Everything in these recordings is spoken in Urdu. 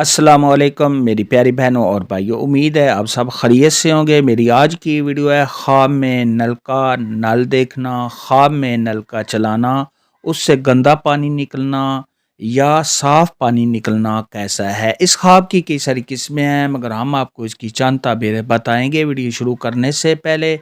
السلام علیکم میری پیاری بہنوں اور بھائیوں، امید ہے آپ سب خیریت سے ہوں گے۔ میری آج کی ویڈیو ہے خواب میں نل دیکھنا، خواب میں نل کا چلانا، اس سے گندا پانی نکلنا یا صاف پانی نکلنا کیسا ہے۔ اس خواب کی کئی ساری قسمیں ہیں، مگر ہم آپ کو اس کی چند تعبیریں بتائیں گے۔ ویڈیو شروع کرنے سے پہلے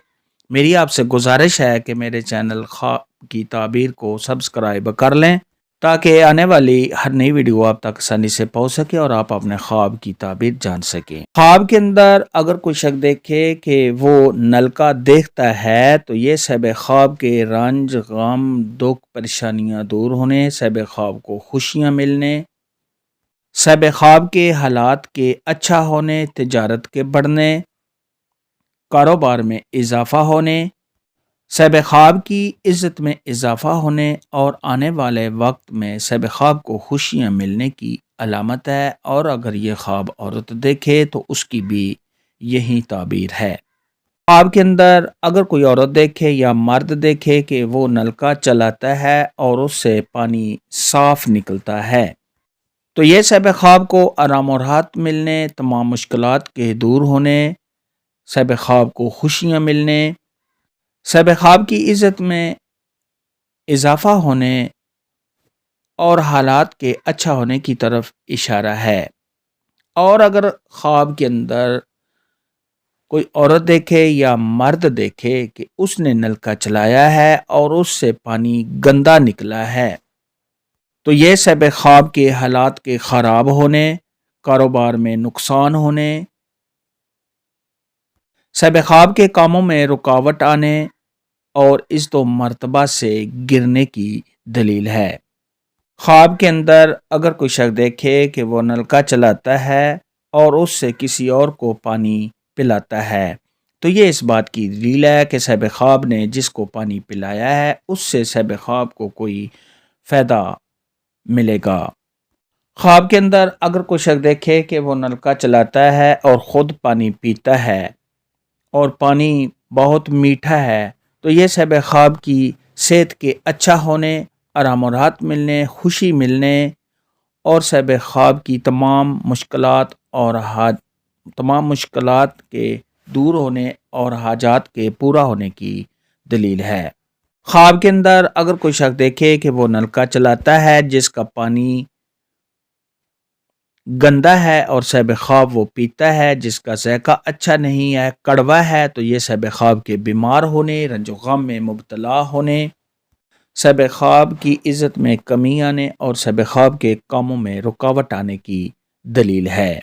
میری آپ سے گزارش ہے کہ میرے چینل خواب کی تعبیر کو سبسکرائب کر لیں تاکہ آنے والی ہر نئی ویڈیو آپ تک آسانی سے پہنچ سکے اور آپ اپنے خواب کی تعبیر جان سکیں۔ خواب کے اندر اگر کوئی شخص دیکھے کہ وہ نل کا دیکھتا ہے تو یہ صاحب خواب کے رنج، غم، دکھ، پریشانیاں دور ہونے، صاحب خواب کو خوشیاں ملنے، صاحب خواب کے حالات کے اچھا ہونے، تجارت کے بڑھنے، کاروبار میں اضافہ ہونے، صاحب خواب کی عزت میں اضافہ ہونے اور آنے والے وقت میں صاحب خواب کو خوشیاں ملنے کی علامت ہے۔ اور اگر یہ خواب عورت دیکھے تو اس کی بھی یہی تعبیر ہے۔ خواب کے اندر اگر کوئی عورت دیکھے یا مرد دیکھے کہ وہ نلکا چلاتا ہے اور اس سے پانی صاف نکلتا ہے تو یہ صاحب خواب کو آرام و راحت ملنے، تمام مشکلات کے دور ہونے، صاحب خواب کو خوشیاں ملنے، صاحب خواب کی عزت میں اضافہ ہونے اور حالات کے اچھا ہونے کی طرف اشارہ ہے۔ اور اگر خواب کے اندر کوئی عورت دیکھے یا مرد دیکھے کہ اس نے نلکا چلایا ہے اور اس سے پانی گندا نکلا ہے تو یہ صاحب خواب کے حالات کے خراب ہونے، کاروبار میں نقصان ہونے، صاحب خواب کے کاموں میں رکاوٹ آنے اور اس تو مرتبہ سے گرنے کی دلیل ہے۔ خواب کے اندر اگر کوئی شخص دیکھے کہ وہ نلکا چلاتا ہے اور اس سے کسی اور کو پانی پلاتا ہے تو یہ اس بات کی دلیل ہے کہ صاحب خواب نے جس کو پانی پلایا ہے اس سے صاحب خواب کو کوئی فائدہ ملے گا۔ خواب کے اندر اگر کوئی شخص دیکھے کہ وہ نلکا چلاتا ہے اور خود پانی پیتا ہے اور پانی بہت میٹھا ہے تو یہ صاحب خواب کی صحت کے اچھا ہونے، آرام و راحت ملنے، خوشی ملنے اور صاحب خواب کی تمام مشکلات کے دور ہونے اور حاجات کے پورا ہونے کی دلیل ہے۔ خواب کے اندر اگر کوئی شخص دیکھے کہ وہ نلکا چلاتا ہے جس کا پانی گندا ہے اور صاحب خواب وہ پیتا ہے جس کا ذائقہ اچھا نہیں ہے، کڑوا ہے، تو یہ صاحب خواب کے بیمار ہونے، رنج و غم میں مبتلا ہونے، صاحب خواب کی عزت میں کمی آنے اور صاحب خواب کے کاموں میں رکاوٹ آنے کی دلیل ہے۔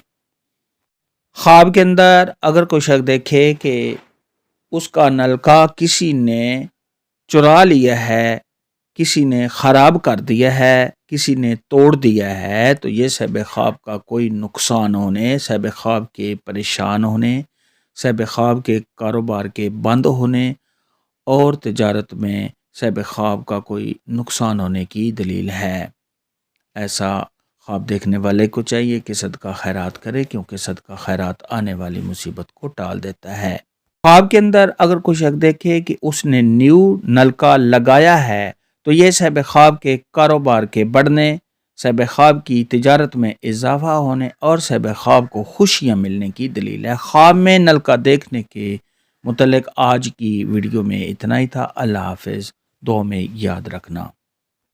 خواب کے اندر اگر کوئی شخص دیکھے کہ اس کا نلکا کسی نے چرا لیا ہے، کسی نے خراب کر دیا ہے، کسی نے توڑ دیا ہے تو یہ صاحب خواب کا کوئی نقصان ہونے، صاحب خواب کے پریشان ہونے، صاحب خواب کے کاروبار کے بند ہونے اور تجارت میں صاحب خواب کا کوئی نقصان ہونے کی دلیل ہے۔ ایسا خواب دیکھنے والے کو چاہیے کہ صدقہ خیرات کرے، کیونکہ صدقہ خیرات آنے والی مصیبت کو ٹال دیتا ہے۔ خواب کے اندر اگر کوئی شخص دیکھے کہ اس نے نیو نلکا لگایا ہے تو یہ صاحب خواب کے کاروبار کے بڑھنے، صاحب خواب کی تجارت میں اضافہ ہونے اور صاحب خواب کو خوشیاں ملنے کی دلیل ہے۔ خواب میں نلکا دیکھنے کے متعلق آج کی ویڈیو میں اتنا ہی تھا۔ اللہ حافظ، دعا میں یاد رکھنا۔